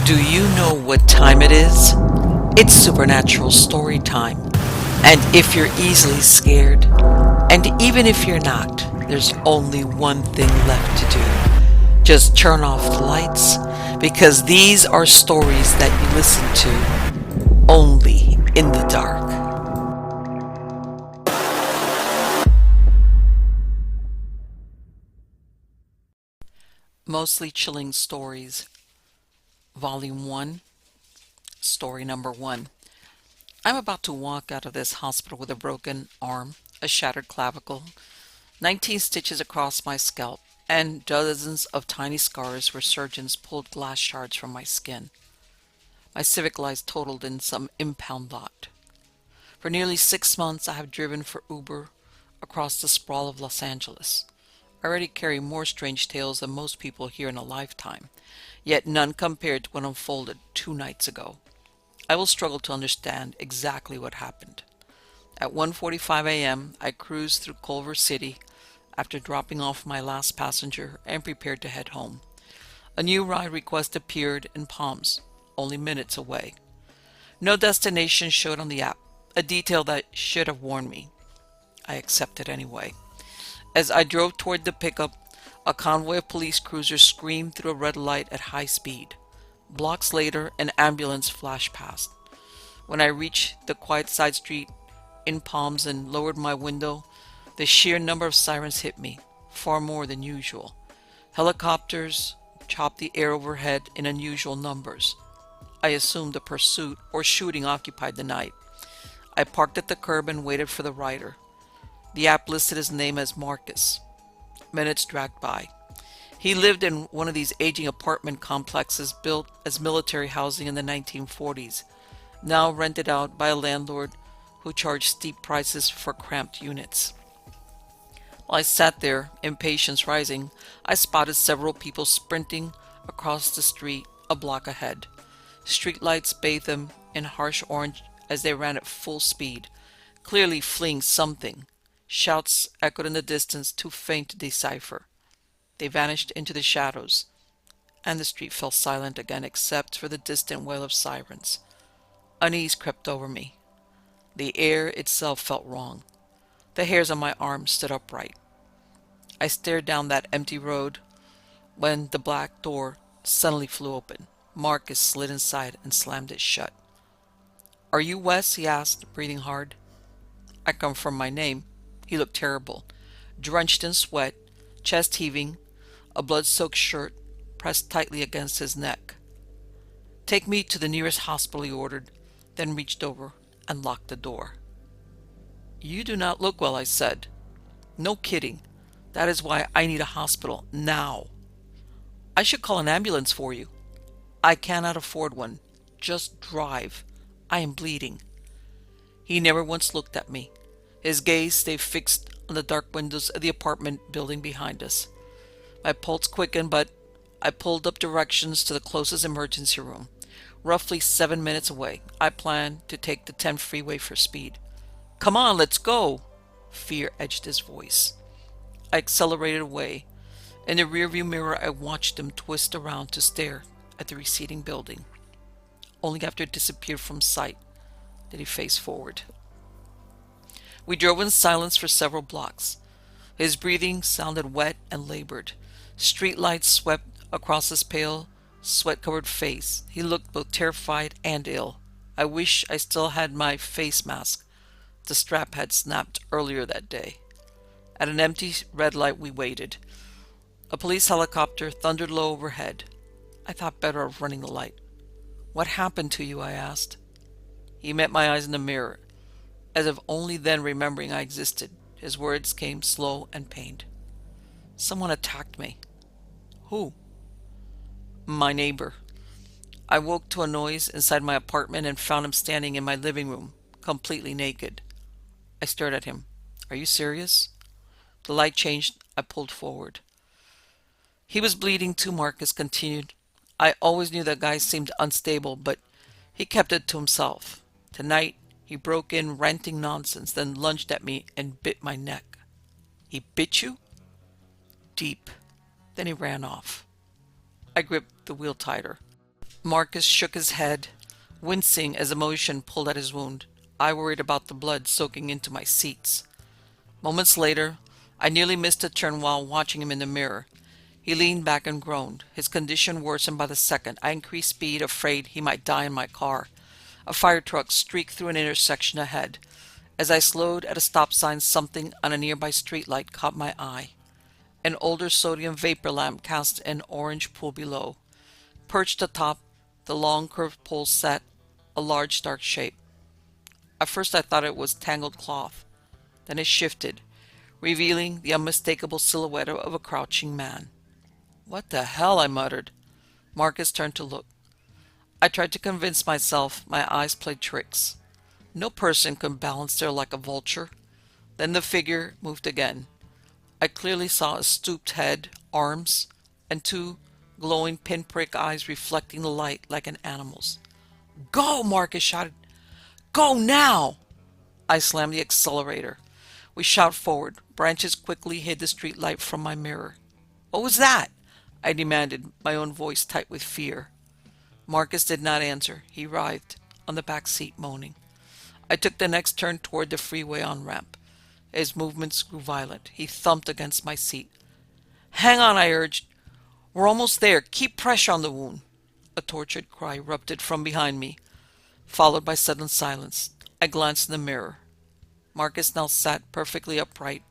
Do you know what time it is? It's supernatural story time. And if you're easily scared, and even if you're not, there's only one thing left to do. Just turn off the lights, because these are stories that you listen to only in the dark. Mostly Chilling Stories, Volume 1, Story Number 1. I'm about to walk out of this hospital with a broken arm, a shattered clavicle, 19 stitches across my scalp, and dozens of tiny scars where surgeons pulled glass shards from my skin. My civic lies totaled in some impound lot. For nearly 6 months I have driven for Uber across the sprawl of Los Angeles. I already carry more strange tales than most people hear in a lifetime, yet none compared to what unfolded 2 nights ago. I will struggle to understand exactly what happened. At 1:45 a.m., I cruised through Culver City after dropping off my last passenger and prepared to head home. A new ride request appeared in Palms, only minutes away. No destination showed on the app, a detail that should have warned me. I accepted anyway. As I drove toward the pickup, a convoy of police cruisers screamed through a red light at high speed. Blocks later, an ambulance flashed past. When I reached the quiet side street in Palms and lowered my window, the sheer number of sirens hit me, far more than usual. Helicopters chopped the air overhead in unusual numbers. I assumed the pursuit or shooting occupied the night. I parked at the curb and waited for the rider. The app listed his name as Marcus. Minutes dragged by. He lived in one of these aging apartment complexes built as military housing in the 1940s, now rented out by a landlord who charged steep prices for cramped units. While I sat there, impatience rising, I spotted several people sprinting across the street a block ahead. Streetlights bathed them in harsh orange as they ran at full speed, clearly fleeing something. Shouts echoed in the distance, too faint to decipher. They vanished into the shadows, and the street fell silent again except for the distant wail of sirens. Unease crept over me. The air itself felt wrong. The hairs on my arms stood upright. I stared down that empty road when the black door suddenly flew open. Marcus slid inside and slammed it shut. "Are you Wes?" he asked, breathing hard. I confirmed my name. He looked terrible, drenched in sweat, chest heaving, a blood-soaked shirt pressed tightly against his neck. "Take me to the nearest hospital," he ordered, then reached over and locked the door. "You do not look well," I said. "No kidding. That is why I need a hospital now." "I should call an ambulance for you." "I cannot afford one. Just drive. I am bleeding." He never once looked at me. His gaze stayed fixed on the dark windows of the apartment building behind us. My pulse quickened, but I pulled up directions to the closest emergency room, roughly 7 minutes away. I planned to take the 10 freeway for speed. "Come on, let's go!" Fear edged his voice. I accelerated away. In the rearview mirror, I watched him twist around to stare at the receding building. Only after it disappeared from sight did he face forward. We drove in silence for several blocks. His breathing sounded wet and labored. Streetlights swept across his pale, sweat-covered face. He looked both terrified and ill. I wish I still had my face mask. The strap had snapped earlier that day. At an empty red light we waited. A police helicopter thundered low overhead. I thought better of running the light. "What happened to you?" I asked. He met my eyes in the mirror, as if only then remembering I existed. His words came slow and pained. "Someone attacked me." "Who?" "My neighbor." I woke to a noise inside my apartment and found him standing in my living room, completely naked. I stared at him. "Are you serious?" The light changed. I pulled forward. "He was bleeding too," Marcus continued. "I always knew that guy seemed unstable, but he kept it to himself. Tonight, he broke in ranting nonsense, then lunged at me and bit my neck." "He bit you?" "Deep. Then he ran off." I gripped the wheel tighter. Marcus shook his head, wincing as emotion pulled at his wound. I worried about the blood soaking into my seats. Moments later, I nearly missed a turn while watching him in the mirror. He leaned back and groaned. His condition worsened by the second. I increased speed, afraid he might die in my car. A fire truck streaked through an intersection ahead. As I slowed at a stop sign, something on a nearby streetlight caught my eye. An older sodium vapor lamp cast an orange pool below. Perched atop, the long curved pole sat a large dark shape. At first I thought it was tangled cloth. Then it shifted, revealing the unmistakable silhouette of a crouching man. "What the hell?" I muttered. Marcus turned to look. I tried to convince myself my eyes played tricks. No person could balance there like a vulture. Then the figure moved again. I clearly saw a stooped head, arms, and two glowing pinprick eyes reflecting the light like an animal's. "Go!" Marcus shouted. "Go now!" I slammed the accelerator. We shot forward. Branches quickly hid the street light from my mirror. "What was that?" I demanded, my own voice tight with fear. Marcus did not answer. He writhed on the back seat, moaning. I took the next turn toward the freeway on-ramp. His movements grew violent. He thumped against my seat. "Hang on," I urged. "We're almost there. Keep pressure on the wound." A tortured cry erupted from behind me, followed by sudden silence. I glanced in the mirror. Marcus now sat perfectly upright,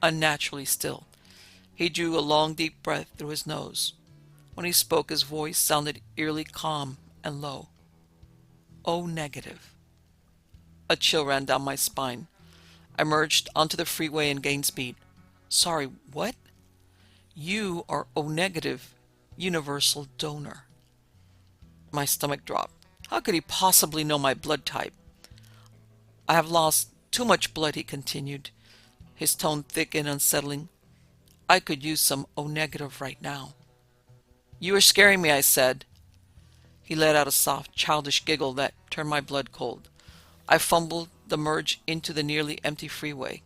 unnaturally still. He drew a long, deep breath through his nose. When he spoke, his voice sounded eerily calm and low. "O negative." A chill ran down my spine. I merged onto the freeway and gained speed. "Sorry, what?" "You are O negative, universal donor." My stomach dropped. How could he possibly know my blood type? "I have lost too much blood," he continued, his tone thick and unsettling. "I could use some O negative right now." "You are scaring me," I said. He let out a soft, childish giggle that turned my blood cold. I fumbled the merge into the nearly empty freeway.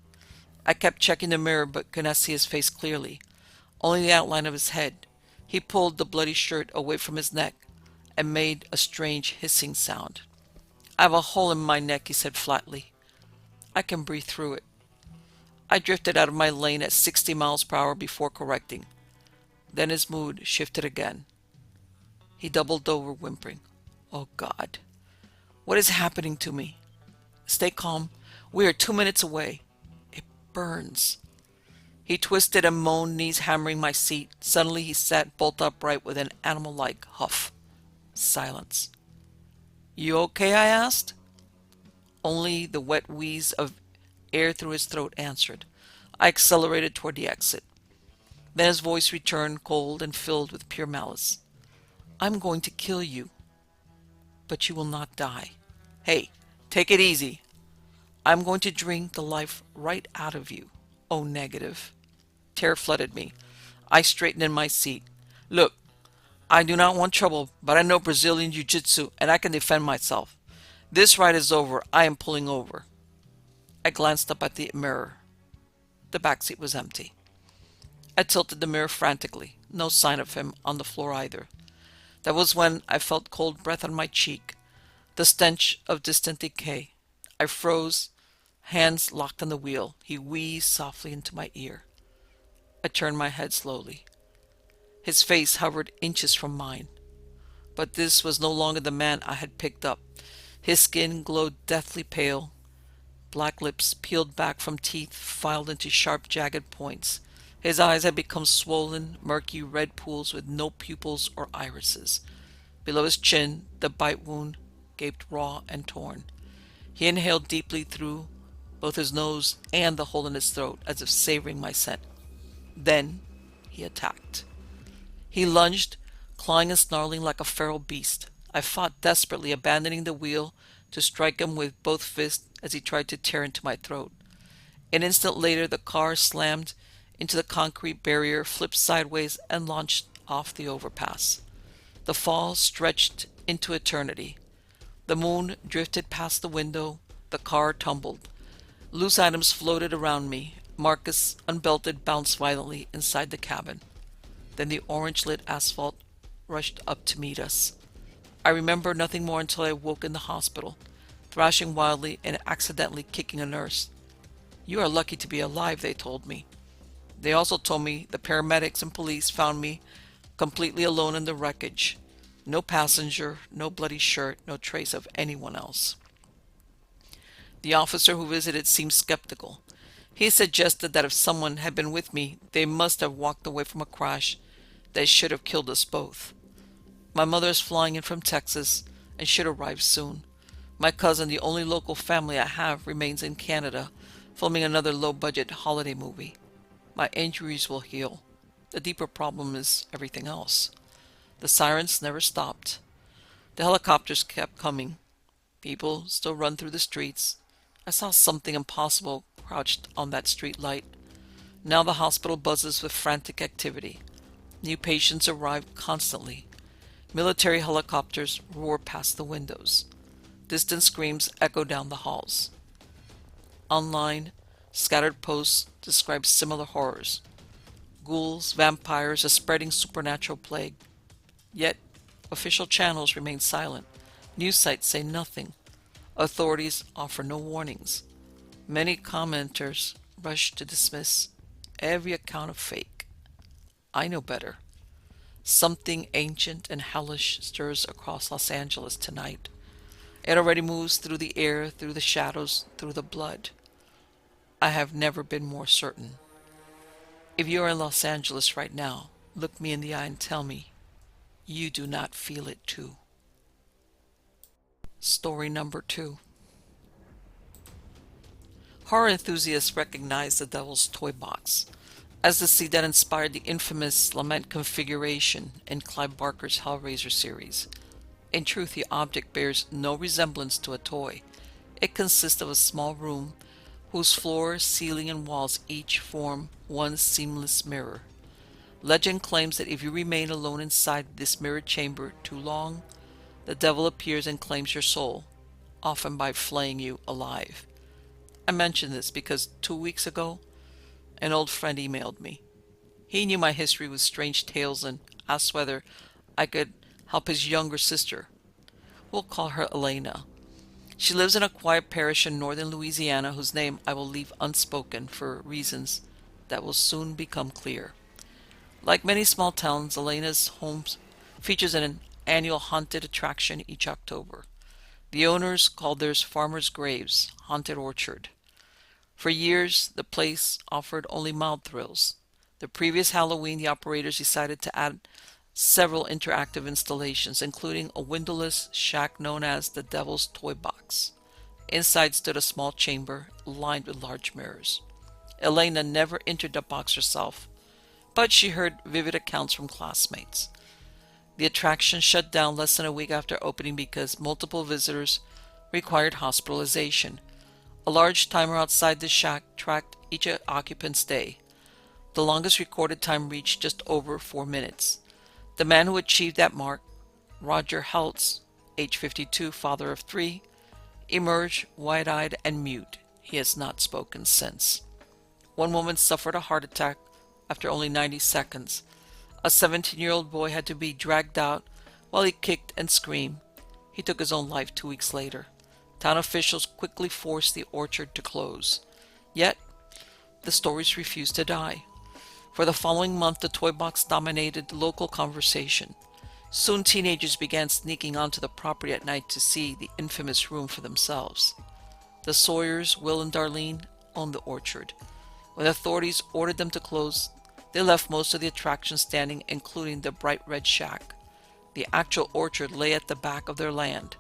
I kept checking the mirror but could not see his face clearly, only the outline of his head. He pulled the bloody shirt away from his neck and made a strange hissing sound. "I have a hole in my neck," he said flatly. "I can breathe through it." I drifted out of my lane at 60 miles per hour before correcting. Then his mood shifted again. He doubled over, whimpering. "Oh God, what is happening to me?" "Stay calm. We are 2 minutes away." "It burns." He twisted and moaned, knees hammering my seat. Suddenly he sat bolt upright with an animal-like huff. Silence. "You okay?" I asked. Only the wet wheeze of air through his throat answered. I accelerated toward the exit. Then his voice returned, cold and filled with pure malice. "I'm going to kill you, but you will not die. Hey, take it easy. I'm going to drink the life right out of you, O negative." Terror flooded me. I straightened in my seat. "Look, I do not want trouble, but I know Brazilian jiu-jitsu and I can defend myself. This ride is over. I am pulling over." I glanced up at the mirror. The back seat was empty. I tilted the mirror frantically. No sign of him on the floor either. That was when I felt cold breath on my cheek, the stench of distant decay. I froze, hands locked on the wheel. He wheezed softly into my ear. I turned my head slowly. His face hovered inches from mine. But this was no longer the man I had picked up. His skin glowed deathly pale. Black lips peeled back from teeth filed into sharp, jagged points. His eyes had become swollen, murky red pools with no pupils or irises. Below his chin, the bite wound gaped raw and torn. He inhaled deeply through both his nose and the hole in his throat, as if savoring my scent. Then he attacked. He lunged, clawing and snarling like a feral beast. I fought desperately, abandoning the wheel to strike him with both fists as he tried to tear into my throat. An instant later, the car slammed into the concrete barrier, flipped sideways, and launched off the overpass. The fall stretched into eternity. The moon drifted past the window. The car tumbled. Loose items floated around me. Marcus, unbelted, bounced violently inside the cabin. Then the orange-lit asphalt rushed up to meet us. I remember nothing more until I woke in the hospital, thrashing wildly and accidentally kicking a nurse. "You are lucky to be alive," they told me. They also told me the paramedics and police found me completely alone in the wreckage. No passenger, no bloody shirt, no trace of anyone else. The officer who visited seemed skeptical. He suggested that if someone had been with me, they must have walked away from a crash that should have killed us both. My mother is flying in from Texas and should arrive soon. My cousin, the only local family I have, remains in Canada, filming another low-budget holiday movie. My injuries will heal. The deeper problem is everything else. The sirens never stopped. The helicopters kept coming. People still run through the streets. I saw something impossible crouched on that street light. Now the hospital buzzes with frantic activity. New patients arrive constantly. Military helicopters roar past the windows. Distant screams echo down the halls. Online, scattered posts describe similar horrors. Ghouls, vampires, a spreading supernatural plague. Yet, official channels remain silent. News sites say nothing. Authorities offer no warnings. Many commenters rush to dismiss every account of fake. I know better. Something ancient and hellish stirs across Los Angeles tonight. It already moves through the air, through the shadows, through the blood. I have never been more certain. If you are in Los Angeles right now, look me in the eye and tell me you do not feel it too. Story number 2. Horror enthusiasts recognize the Devil's Toy Box as the seed that inspired the infamous Lament configuration in Clive Barker's Hellraiser series. In truth, the object bears no resemblance to a toy. It consists of a small room whose floor, ceiling, and walls each form one seamless mirror. Legend claims that if you remain alone inside this mirrored chamber too long, the devil appears and claims your soul, often by flaying you alive. I mention this because 2 weeks ago, an old friend emailed me. He knew my history with strange tales and asked whether I could help his younger sister. We'll call her Elena. She lives in a quiet parish in northern Louisiana whose name I will leave unspoken for reasons that will soon become clear. Like many small towns, Elena's home features an annual haunted attraction each October. The owners call theirs Farmers' Graves, Haunted Orchard. For years, the place offered only mild thrills. The previous Halloween, the operators decided to add several interactive installations, including a windowless shack known as the Devil's Toy Box. Inside stood a small chamber lined with large mirrors. Elena never entered the box herself, but she heard vivid accounts from classmates. The attraction shut down less than a week after opening because multiple visitors required hospitalization. A large timer outside the shack tracked each occupant's day. The longest recorded time reached just over 4 minutes. The man who achieved that mark, Roger Heltz, age 52, father of 3, emerged wide-eyed and mute. He has not spoken since. One woman suffered a heart attack after only 90 seconds. A 17-year-old boy had to be dragged out while he kicked and screamed. He took his own life 2 weeks later. Town officials quickly forced the orchard to close. Yet, the stories refused to die. For the following month, the toy box dominated local conversation. Soon teenagers began sneaking onto the property at night to see the infamous room for themselves. The Sawyers, Will and Darlene, owned the orchard. When authorities ordered them to close, they left most of the attractions standing, including the bright red shack. The actual orchard lay at the back of their land,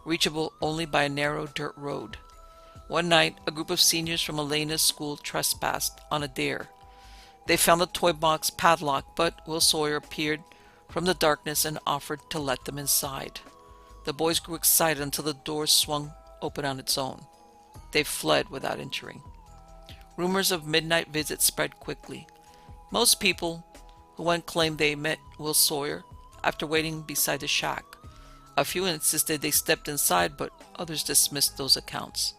reachable only by a narrow dirt road. One night, a group of seniors from Elena's school trespassed on a dare. They found the toy box padlocked, but Will Sawyer appeared from the darkness and offered to let them inside. The boys grew excited until the door swung open on its own. They fled without entering. Rumors of midnight visits spread quickly. Most people who went claimed they met Will Sawyer after waiting beside the shack. A few insisted they stepped inside, but others dismissed those accounts.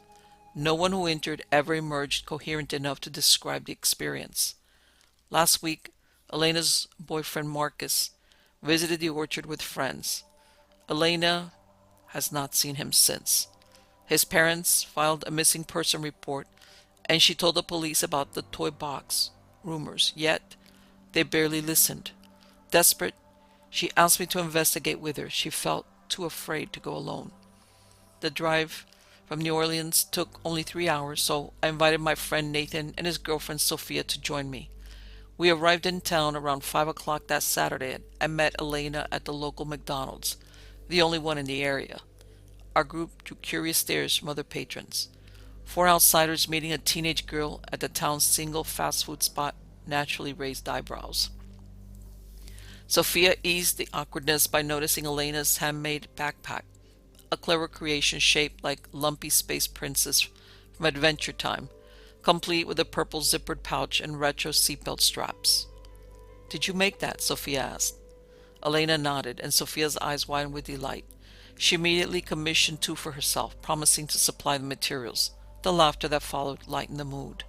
No one who entered ever emerged coherent enough to describe the experience. Last week, Elena's boyfriend Marcus visited the orchard with friends. Elena has not seen him since. His parents filed a missing person report, and she told the police about the toy box rumors, yet they barely listened. Desperate, she asked me to investigate with her. She felt too afraid to go alone. The drive from New Orleans took only 3 hours, so I invited my friend Nathan and his girlfriend Sophia to join me. We arrived in town around 5 o'clock that Saturday and met Elena at the local McDonald's, the only one in the area. Our group drew curious stares from other patrons. Four outsiders meeting a teenage girl at the town's single fast food spot naturally raised eyebrows. Sophia eased the awkwardness by noticing Elena's handmade backpack, a clever creation shaped like lumpy space princess from Adventure Time, complete with a purple zippered pouch and retro seatbelt straps. "Did you make that?" Sophia asked. Elena nodded, and Sophia's eyes widened with delight. She immediately commissioned two for herself, promising to supply the materials. The laughter that followed lightened the mood.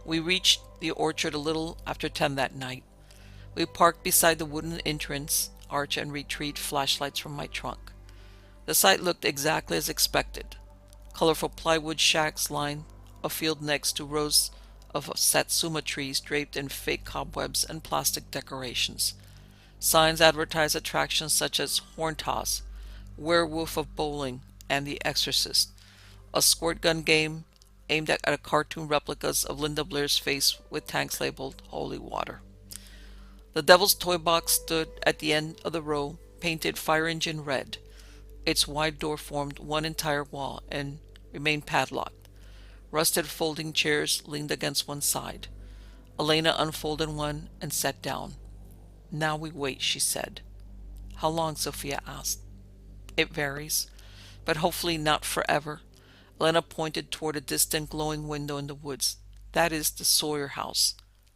We reached the orchard a little after 10 that night. We parked beside the wooden entrance arch and retrieved flashlights from my trunk. The site looked exactly as expected. Colorful plywood shacks lined a field next to rows of satsuma trees draped in fake cobwebs and plastic decorations. Signs advertised attractions such as Horn Toss, Werewolf of Bowling, and The Exorcist, a squirt gun game aimed at a cartoon replicas of Linda Blair's face with tanks labeled Holy Water. The Devil's Toy Box stood at the end of the row, painted fire engine red. Its wide door formed one entire wall and remained padlocked. Rusted folding chairs leaned against one side. Elena unfolded one and sat down. "Now we wait," she said. "How long?" Sophia asked. "It varies, but hopefully not forever." Elena pointed toward a distant glowing window in the woods. "That is the Sawyer house.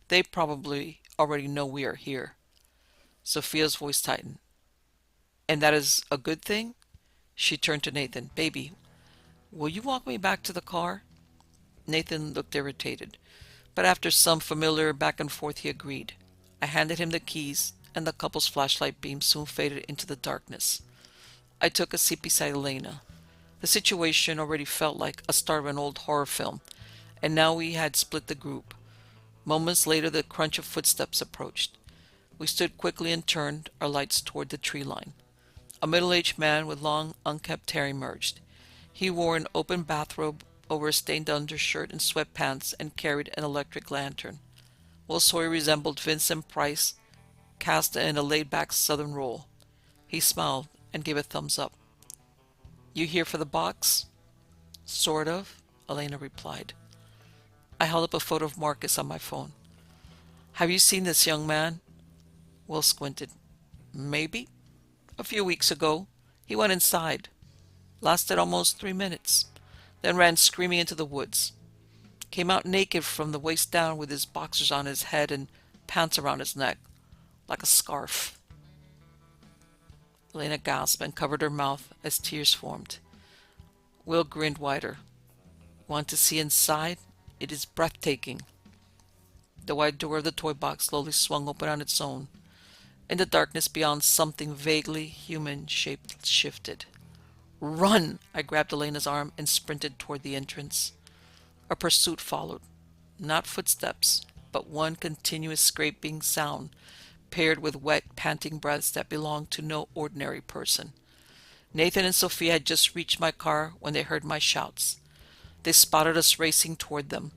They probably already know we are here." Sophia's voice tightened. "And that is a good thing?" She turned to Nathan. "Baby, will you walk me back to the car?" Nathan looked irritated, but after some familiar back and forth he agreed. I handed him the keys, and the couple's flashlight beam soon faded into the darkness. I took a seat beside Elena. The situation already felt like a start of an old horror film, and now we had split the group. Moments later, the crunch of footsteps approached. We stood quickly and turned our lights toward the tree line. A middle-aged man with long, unkempt hair emerged. He wore an open bathrobe over a stained undershirt and sweatpants and carried an electric lantern. Will Sawyer resembled Vincent Price, cast in a laid-back southern role. He smiled and gave a thumbs up. "You here for the box?" "Sort of," Elena replied. I held up a photo of Marcus on my phone. "Have you seen this young man?" Will squinted. "Maybe. A few weeks ago, he went inside. Lasted almost 3 minutes. Then ran screaming into the woods. Came out naked from the waist down with his boxers on his head and pants around his neck, like a scarf." Elena gasped and covered her mouth as tears formed. Will grinned wider. "Want to see inside? It is breathtaking." The wide door of the toy box slowly swung open on its own. In the darkness beyond, something vaguely human-shaped shifted. "Run!" I grabbed Elena's arm and sprinted toward the entrance. A pursuit followed. Not footsteps, but one continuous scraping sound, paired with wet, panting breaths that belonged to no ordinary person. Nathan and Sophia had just reached my car when they heard my shouts. They spotted us racing toward them,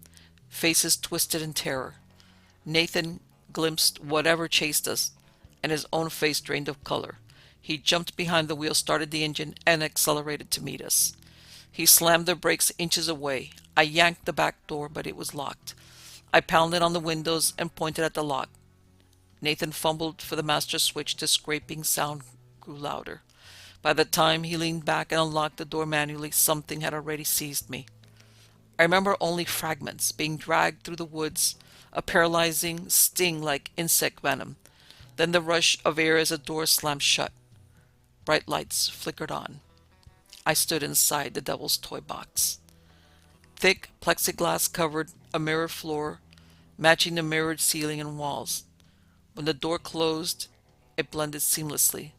faces twisted in terror. Nathan glimpsed whatever chased us, and his own face drained of color. He jumped behind the wheel, started the engine, and accelerated to meet us. He slammed the brakes inches away. I yanked the back door, but it was locked. I pounded on the windows and pointed at the lock. Nathan fumbled for the master switch. The scraping sound grew louder. By the time he leaned back and unlocked the door manually, something had already seized me. I remember only fragments, being dragged through the woods, a paralyzing sting like insect venom, then the rush of air as the door slammed shut. Bright lights flickered on. I stood inside the Devil's Toy Box. Thick plexiglass covered a mirror floor, matching the mirrored ceiling and walls. When the door closed, it blended seamlessly.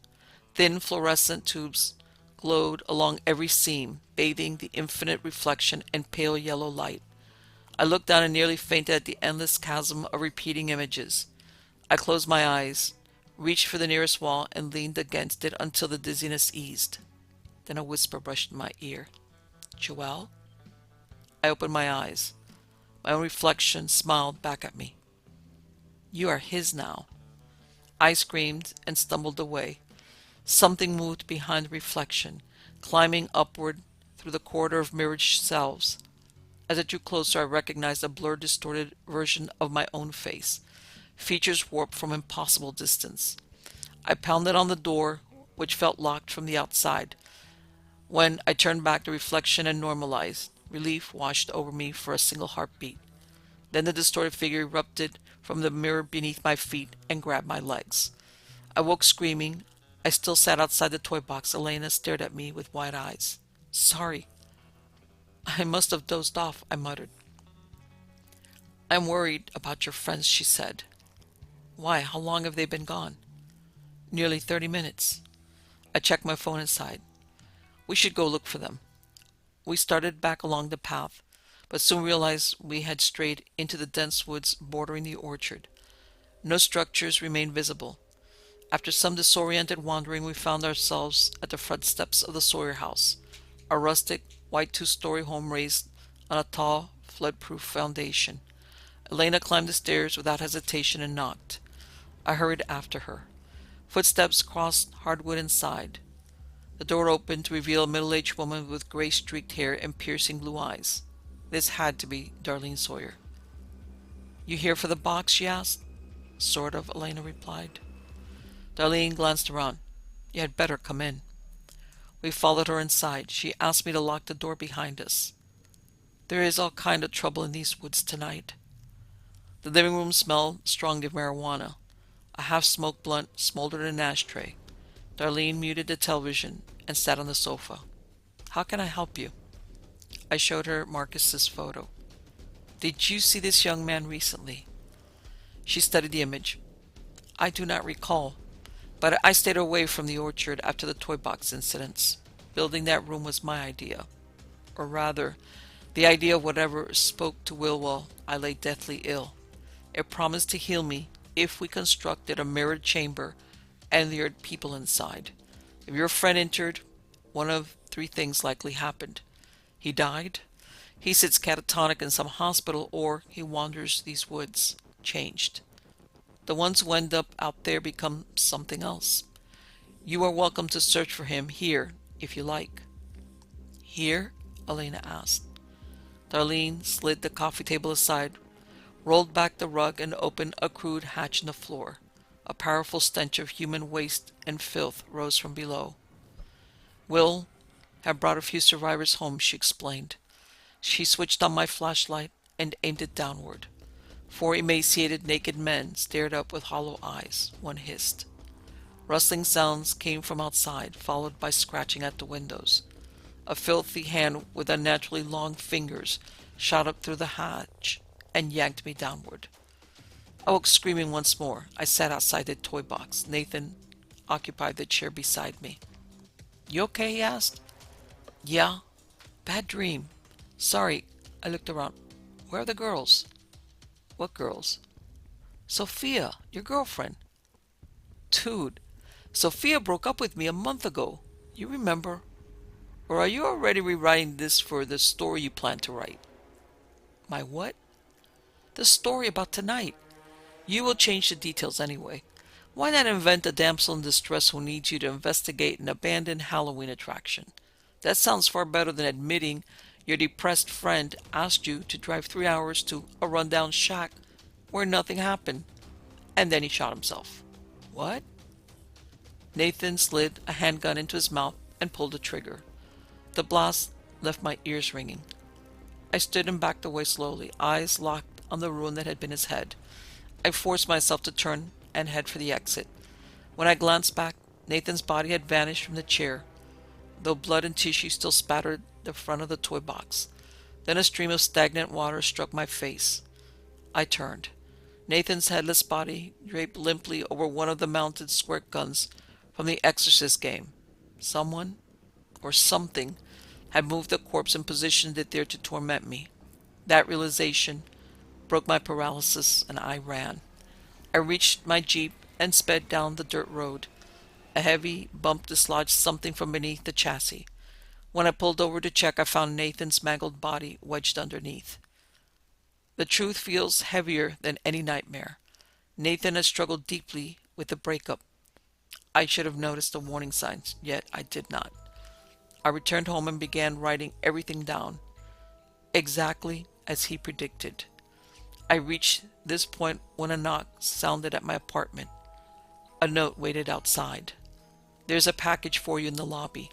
Thin fluorescent tubes glowed along every seam, bathing the infinite reflection in pale yellow light. I looked down and nearly fainted at the endless chasm of repeating images. I closed my eyes, reached for the nearest wall, and leaned against it until the dizziness eased. Then a whisper brushed my ear. "Joelle?" I opened my eyes. My own reflection smiled back at me. "You are his now." I screamed and stumbled away. Something moved behind the reflection, climbing upward through the corridor of mirrored selves. As I drew closer, I recognized a blurred, distorted version of my own face, features warped from impossible distance. I pounded on the door, which felt locked from the outside. When I turned back, the reflection and normalized. Relief washed over me for a single heartbeat. Then the distorted figure erupted from the mirror beneath my feet and grabbed my legs. I woke screaming. I still sat outside the toy box. Elena stared at me with wide eyes. "Sorry. I must have dozed off," I muttered. "I'm worried about your friends," she said. "Why? How long have they been gone?" "Nearly 30 minutes. I checked my phone and sighed. "We should go look for them." We started back along the path, but soon realized we had strayed into the dense woods bordering the orchard. No structures remained visible. After some disoriented wandering, we found ourselves at the front steps of the Sawyer house, a rustic, white two-story home raised on a tall, flood-proof foundation. Elena climbed the stairs without hesitation and knocked. I hurried after her. Footsteps crossed hardwood inside. The door opened to reveal a middle-aged woman with gray-streaked hair and piercing blue eyes. This had to be Darlene Sawyer. "You here for the box?" she asked. "Sort of," Elena replied. Darlene glanced around. "You had better come in." We followed her inside. She asked me to lock the door behind us. "There is all kind of trouble in these woods tonight." The living room smelled strongly of marijuana. A half-smoked blunt smoldered in an ashtray. Darlene muted the television and sat on the sofa. "How can I help you?" I showed her Marcus's photo. "Did you see this young man recently?" She studied the image. "I do not recall, but I stayed away from the orchard after the toy box incidents. Building that room was my idea. Or rather, the idea of whatever spoke to Will I lay deathly ill. It promised to heal me if we constructed a mirrored chamber and lured people inside. If your friend entered, one of three things likely happened. He died, he sits catatonic in some hospital, or he wanders these woods, changed. The ones who end up out there become something else. You are welcome to search for him here, if you like." "Here?" Elena asked. Darlene slid the coffee table aside, rolled back the rug, and opened a crude hatch in the floor. A powerful stench of human waste and filth rose from below. "Will had brought a few survivors home," she explained. She switched on my flashlight and aimed it downward. 4 emaciated naked men stared up with hollow eyes. One hissed. Rustling sounds came from outside, followed by scratching at the windows. A filthy hand with unnaturally long fingers shot up through the hatch and yanked me downward. I woke screaming once more. I sat outside the toy box. Nathan occupied the chair beside me. "You okay?" he asked. "Yeah. Bad dream. Sorry." I looked around. "Where are the girls?" "What girls?" "Sophia, your girlfriend." "Dude, Sophia broke up with me a month ago. You remember? Or are you already rewriting this for the story you plan to write?" "My what?" "The story about tonight. You will change the details anyway. Why not invent a damsel in distress who needs you to investigate an abandoned Halloween attraction? That sounds far better than admitting your depressed friend asked you to drive 3 hours to a rundown shack where nothing happened, and then he shot himself." "What?" Nathan slid a handgun into his mouth and pulled the trigger. The blast left my ears ringing. I stood and backed away slowly, eyes locked on the ruin that had been his head. I forced myself to turn and head for the exit. When I glanced back, Nathan's body had vanished from the chair, though blood and tissue still spattered the front of the toy box. Then a stream of stagnant water struck my face. I turned. Nathan's headless body draped limply over one of the mounted squirt guns from the Exorcist game. Someone or something had moved the corpse and positioned it there to torment me. That realization broke my paralysis and I ran. I reached my Jeep and sped down the dirt road. A heavy bump dislodged something from beneath the chassis. When I pulled over to check, I found Nathan's mangled body wedged underneath. The truth feels heavier than any nightmare. Nathan has struggled deeply with the breakup. I should have noticed the warning signs, yet I did not. I returned home and began writing everything down, exactly as he predicted. I reached this point when a knock sounded at my apartment. A note waited outside. "There's a package for you in the lobby."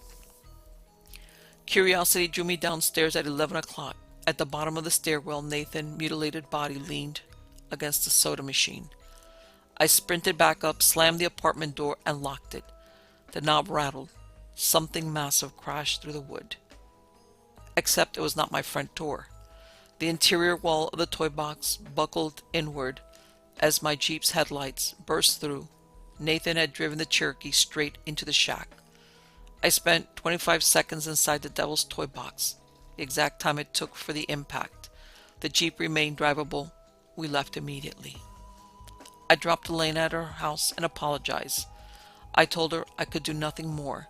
Curiosity drew me downstairs at 11 o'clock. At the bottom of the stairwell, Nathan's mutilated body leaned against the soda machine. I sprinted back up, slammed the apartment door, and locked it. The knob rattled. Something massive crashed through the wood. Except it was not my front door. The interior wall of the toy box buckled inward as my Jeep's headlights burst through. Nathan had driven the Cherokee straight into the shack. I spent 25 seconds inside the devil's toy box, the exact time it took for the impact. The Jeep remained drivable. We left immediately. I dropped Elaine at her house and apologized. I told her I could do nothing more.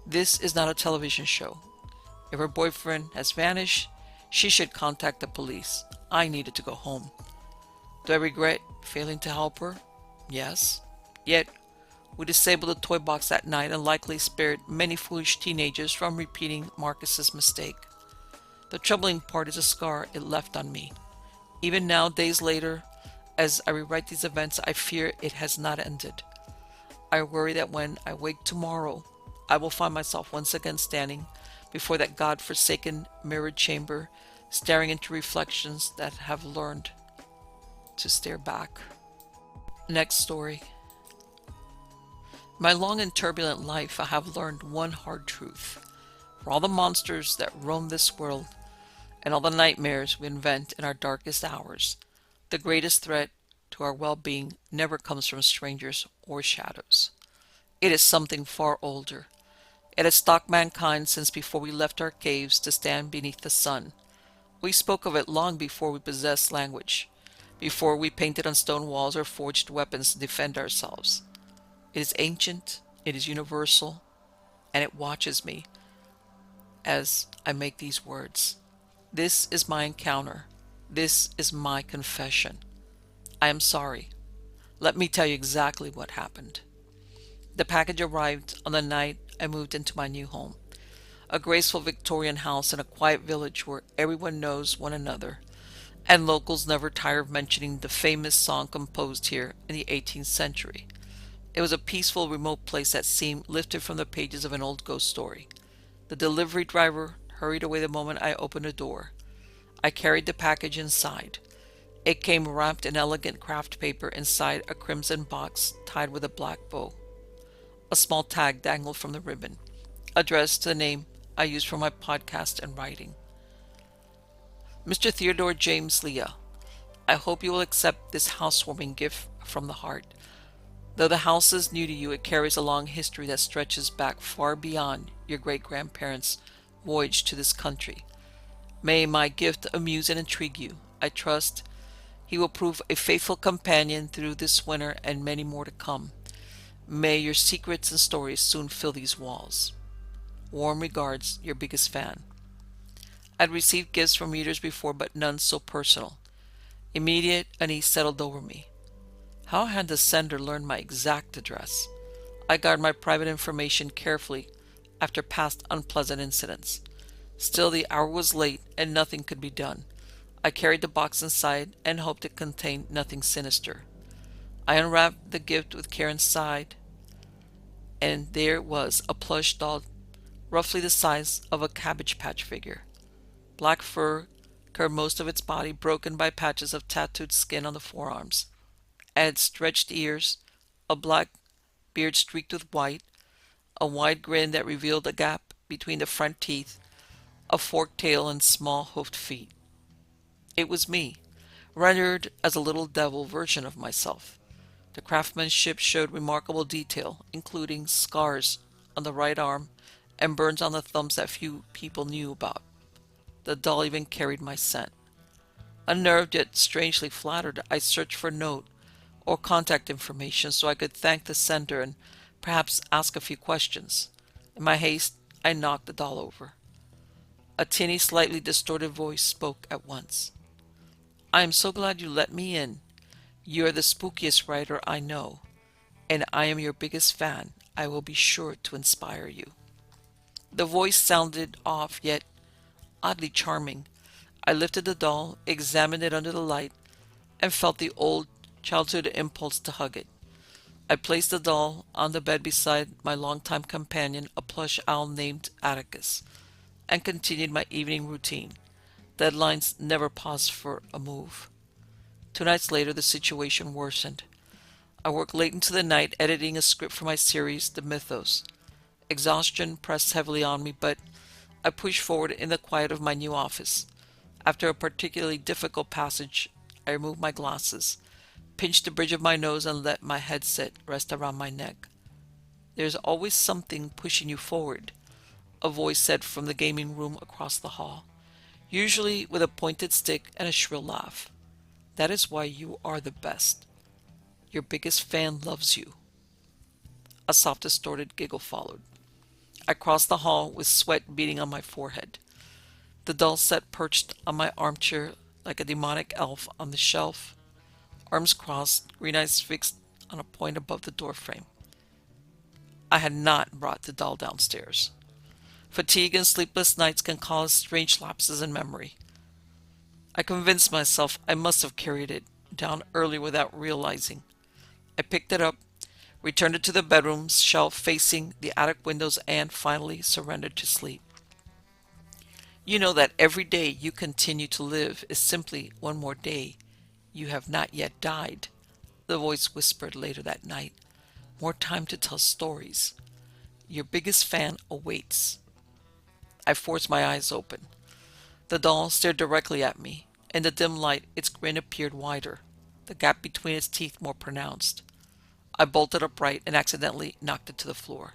This is not a television show. If her boyfriend has vanished, she should contact the police. I needed to go home. Do I regret failing to help her? Yes. Yet, we disabled the toy box that night and likely spared many foolish teenagers from repeating Marcus's mistake. The troubling part is a scar it left on me. Even now, days later, as I rewrite these events, I fear it has not ended. I worry that when I wake tomorrow, I will find myself once again standing before that God-forsaken mirrored chamber, staring into reflections that have learned to stare back. Next story. My long and turbulent life, I have learned one hard truth. For all the monsters that roam this world, and all the nightmares we invent in our darkest hours, the greatest threat to our well-being never comes from strangers or shadows. It is something far older. It has stalked mankind since before we left our caves to stand beneath the sun. We spoke of it long before we possessed language, before we painted on stone walls or forged weapons to defend ourselves. It is ancient, it is universal, and it watches me as I make these words. This is my encounter. This is my confession. I am sorry. Let me tell you exactly what happened. The package arrived on the night I moved into my new home, a graceful Victorian house in a quiet village where everyone knows one another, and locals never tire of mentioning the famous song composed here in the 18th century. It was a peaceful, remote place that seemed lifted from the pages of an old ghost story. The delivery driver hurried away the moment I opened the door. I carried the package inside. It came wrapped in elegant craft paper inside a crimson box tied with a black bow. A small tag dangled from the ribbon, addressed to the name I use for my podcast and writing. Mr. Theodore James Leah, I hope you will accept this housewarming gift from the heart. Though the house is new to you, it carries a long history that stretches back far beyond your great-grandparents' voyage to this country. May my gift amuse and intrigue you. I trust he will prove a faithful companion through this winter and many more to come. May your secrets and stories soon fill these walls. Warm regards, your biggest fan. I'd received gifts from readers before, but none so personal. Immediate unease settled over me. How had the sender learned my exact address? I guard my private information carefully after past unpleasant incidents. Still, the hour was late and nothing could be done. I carried the box inside and hoped it contained nothing sinister. I unwrapped the gift with care inside, and there was a plush doll roughly the size of a Cabbage Patch figure. Black fur covered most of its body, broken by patches of tattooed skin on the forearms. It had stretched ears, a black beard streaked with white, a wide grin that revealed a gap between the front teeth, a forked tail, and small hoofed feet. It was me, rendered as a little devil version of myself. The craftsmanship showed remarkable detail, including scars on the right arm and burns on the thumbs that few people knew about. The doll even carried my scent. Unnerved yet strangely flattered, I searched for a note or contact information so I could thank the sender and perhaps ask a few questions. In my haste, I knocked the doll over. A tinny, slightly distorted voice spoke at once. "I am so glad you let me in. You are the spookiest writer I know, and I am your biggest fan. I will be sure to inspire you." The voice sounded off, yet oddly charming. I lifted the doll, examined it under the light, and felt the old childhood impulse to hug it. I placed the doll on the bed beside my longtime companion, a plush owl named Atticus, and continued my evening routine. Deadlines never paused for a move. 2 nights later, the situation worsened. I worked late into the night editing a script for my series, The Mythos. Exhaustion pressed heavily on me, but I pushed forward in the quiet of my new office. After a particularly difficult passage, I removed my glasses, pinched the bridge of my nose, and let my headset rest around my neck. "There's always something pushing you forward," a voice said from the gaming room across the hall, usually with a pointed stick and a shrill laugh. "That is why you are the best. Your biggest fan loves you." A soft, distorted giggle followed. I crossed the hall with sweat beading on my forehead. The doll sat perched on my armchair like a demonic elf on the shelf, arms crossed, green eyes fixed on a point above the doorframe. I had not brought the doll downstairs. Fatigue and sleepless nights can cause strange lapses in memory. I convinced myself I must have carried it down early without realizing. I picked it up, returned it to the bedroom shelf facing the attic windows, and finally surrendered to sleep. You know that every day you continue to live is simply one more day you have not yet died, the voice whispered later that night. More time to tell stories. Your biggest fan awaits. I forced my eyes open. The doll stared directly at me. In the dim light, its grin appeared wider, the gap between its teeth more pronounced. I bolted upright and accidentally knocked it to the floor.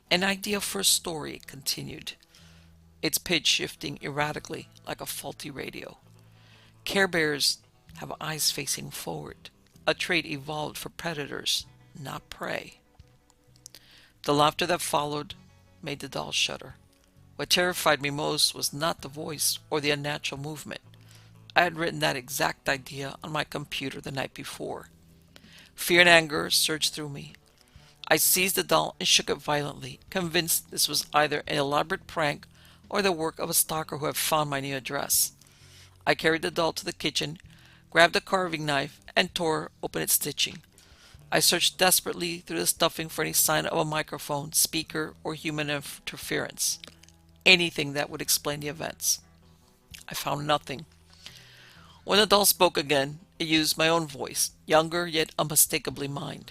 "An idea for a story," it continued, its pitch shifting erratically like a faulty radio. "Care Bears have eyes facing forward, a trait evolved for predators, not prey." The laughter that followed made the doll shudder. What terrified me most was not the voice or the unnatural movement. I had written that exact idea on my computer the night before. Fear and anger surged through me. I seized the doll and shook it violently, convinced this was either an elaborate prank or the work of a stalker who had found my new address. I carried the doll to the kitchen, grabbed a carving knife, and tore open its stitching. I searched desperately through the stuffing for any sign of a microphone, speaker, or human interference. Anything that would explain the events. I found nothing. When the doll spoke again, it used my own voice, younger yet unmistakably mine.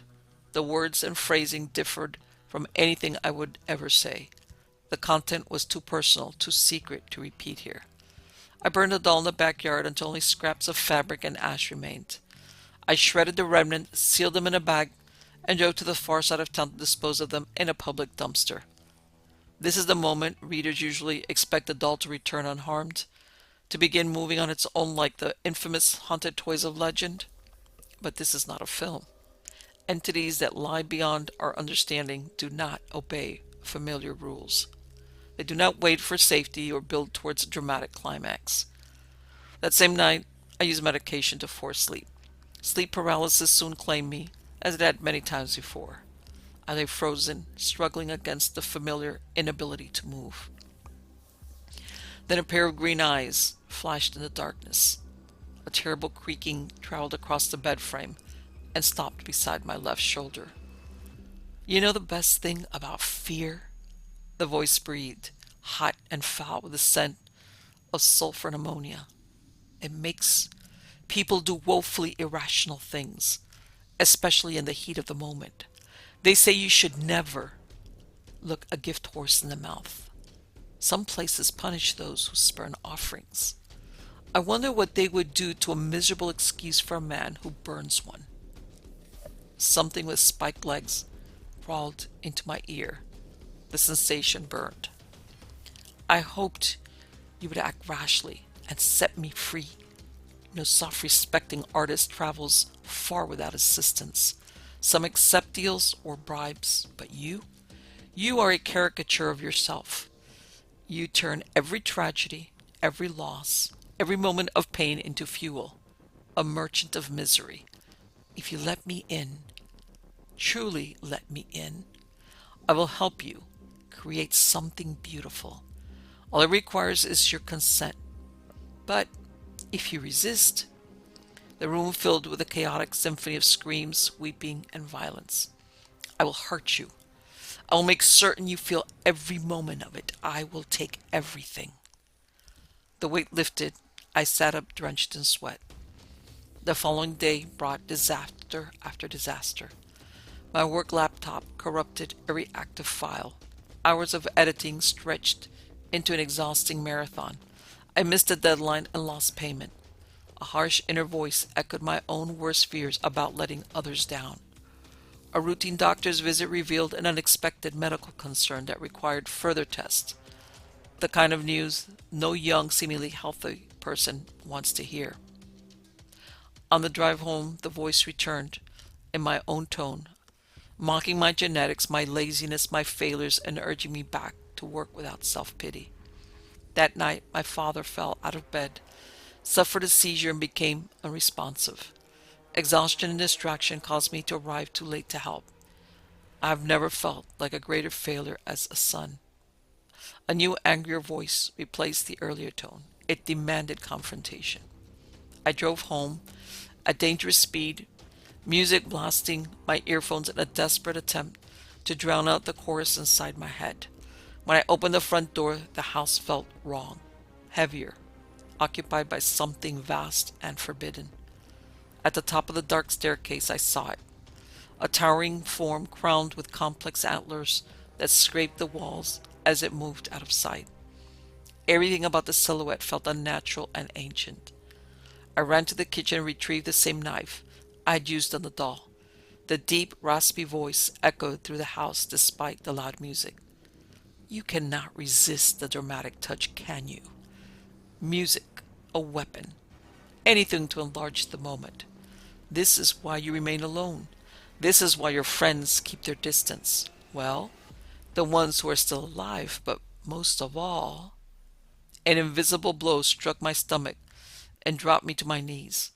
The words and phrasing differed from anything I would ever say. The content was too personal, too secret to repeat here. I burned the doll in the backyard until only scraps of fabric and ash remained. I shredded the remnant, sealed them in a bag, and drove to the far side of town to dispose of them in a public dumpster. This is the moment readers usually expect the doll to return unharmed, to begin moving on its own like the infamous haunted toys of legend. But this is not a film. Entities that lie beyond our understanding do not obey familiar rules. They do not wait for safety or build towards a dramatic climax. That same night, I used medication to force sleep. Sleep paralysis soon claimed me, as it had many times before. I lay frozen, struggling against the familiar inability to move. Then a pair of green eyes flashed in the darkness. A terrible creaking traveled across the bed frame and stopped beside my left shoulder. "You know the best thing about fear?" The voice breathed, hot and foul with the scent of sulfur and ammonia. "It makes people do woefully irrational things, especially in the heat of the moment. They say you should never look a gift horse in the mouth. Some places punish those who spurn offerings. I wonder what they would do to a miserable excuse for a man who burns one." Something with spiked legs crawled into my ear. The sensation burned. I hoped you would act rashly and set me free. No self-respecting artist travels far without assistance. Some accept deals or bribes, but you are a caricature of yourself. You turn every tragedy, every loss, every moment of pain into fuel, a merchant of misery. If you let me in, truly let me in, I will help you create something beautiful. All it requires is your consent. But if you resist, the room filled with a chaotic symphony of screams, weeping, and violence. I will hurt you. I will make certain you feel every moment of it. I will take everything. The weight lifted. I sat up drenched in sweat. The following day brought disaster after disaster. My work laptop corrupted every active file. Hours of editing stretched into an exhausting marathon. I missed a deadline and lost payment. A harsh inner voice echoed my own worst fears about letting others down. A routine doctor's visit revealed an unexpected medical concern that required further tests. The kind of news no young, seemingly healthy person wants to hear. On the drive home, the voice returned, in my own tone, mocking my genetics, my laziness, my failures, and urging me back to work without self-pity. That night, my father fell out of bed, suffered a seizure, and became unresponsive. Exhaustion and distraction caused me to arrive too late to help. I have never felt like a greater failure as a son. A new, angrier voice replaced the earlier tone. It demanded confrontation. I drove home at dangerous speed, music blasting my earphones in a desperate attempt to drown out the chorus inside my head. When I opened the front door, the house felt wrong, heavier, occupied by something vast and forbidden. At the top of the dark staircase, I saw it, a towering form crowned with complex antlers that scraped the walls as it moved out of sight. Everything about the silhouette felt unnatural and ancient. I ran to the kitchen and retrieved the same knife I had used on the doll. The deep, raspy voice echoed through the house despite the loud music. You cannot resist the dramatic touch, can you? Music, a weapon, anything to enlarge the moment. This is why you remain alone. This is why your friends keep their distance. Well, the ones who are still alive, but most of all... An invisible blow struck my stomach and dropped me to my knees.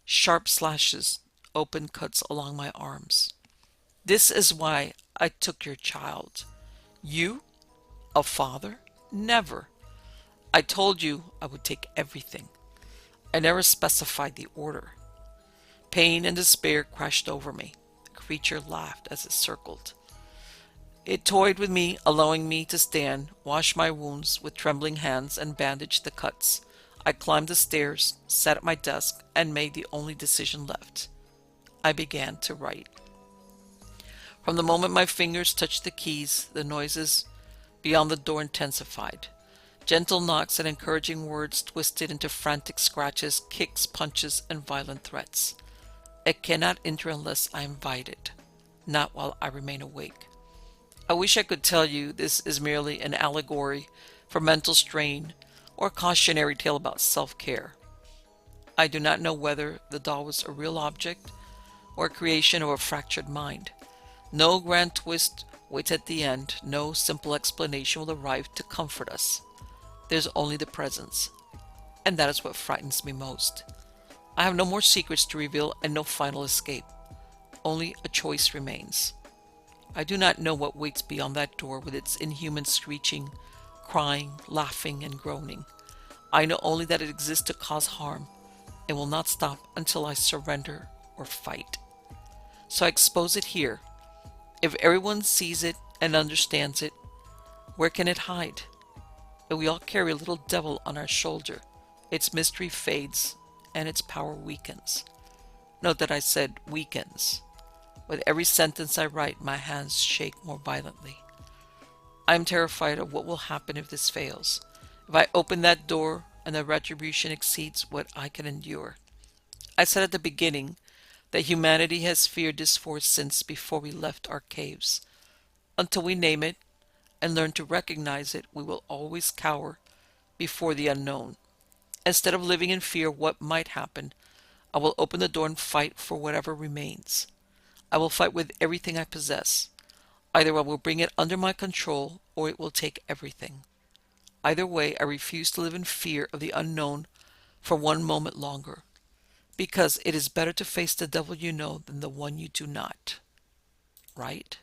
Sharp slashes, open cuts along my arms. This is why I took your child. You? A father? Never. I told you I would take everything. I never specified the order. Pain and despair crashed over me. The creature laughed as it circled. It toyed with me, allowing me to stand, wash my wounds with trembling hands, and bandage the cuts. I climbed the stairs, sat at my desk, and made the only decision left. I began to write. From the moment my fingers touched the keys, the noises beyond the door intensified. Gentle knocks and encouraging words twisted into frantic scratches, kicks, punches, and violent threats. It cannot enter unless I invite it, not while I remain awake. I wish I could tell you this is merely an allegory for mental strain or a cautionary tale about self-care. I do not know whether the doll was a real object or a creation of a fractured mind. No grand twist waits at the end. No simple explanation will arrive to comfort us. There's only the presence, and that is what frightens me most. I have no more secrets to reveal and no final escape. Only a choice remains. I do not know what waits beyond that door with its inhuman screeching, crying, laughing, and groaning. I know only that it exists to cause harm and will not stop until I surrender or fight. So I expose it here. If everyone sees it and understands it, where can it hide? If we all carry a little devil on our shoulder, its mystery fades and its power weakens. Note that I said weakens. With every sentence I write, my hands shake more violently. I am terrified of what will happen if this fails. If I open that door and the retribution exceeds what I can endure. I said at the beginning, that humanity has feared this force since before we left our caves. Until we name it and learn to recognize it, we will always cower before the unknown. Instead of living in fear of what might happen, I will open the door and fight for whatever remains. I will fight with everything I possess. Either I will bring it under my control or it will take everything. Either way, I refuse to live in fear of the unknown for one moment longer, because it is better to face the devil you know than the one you do not. Right?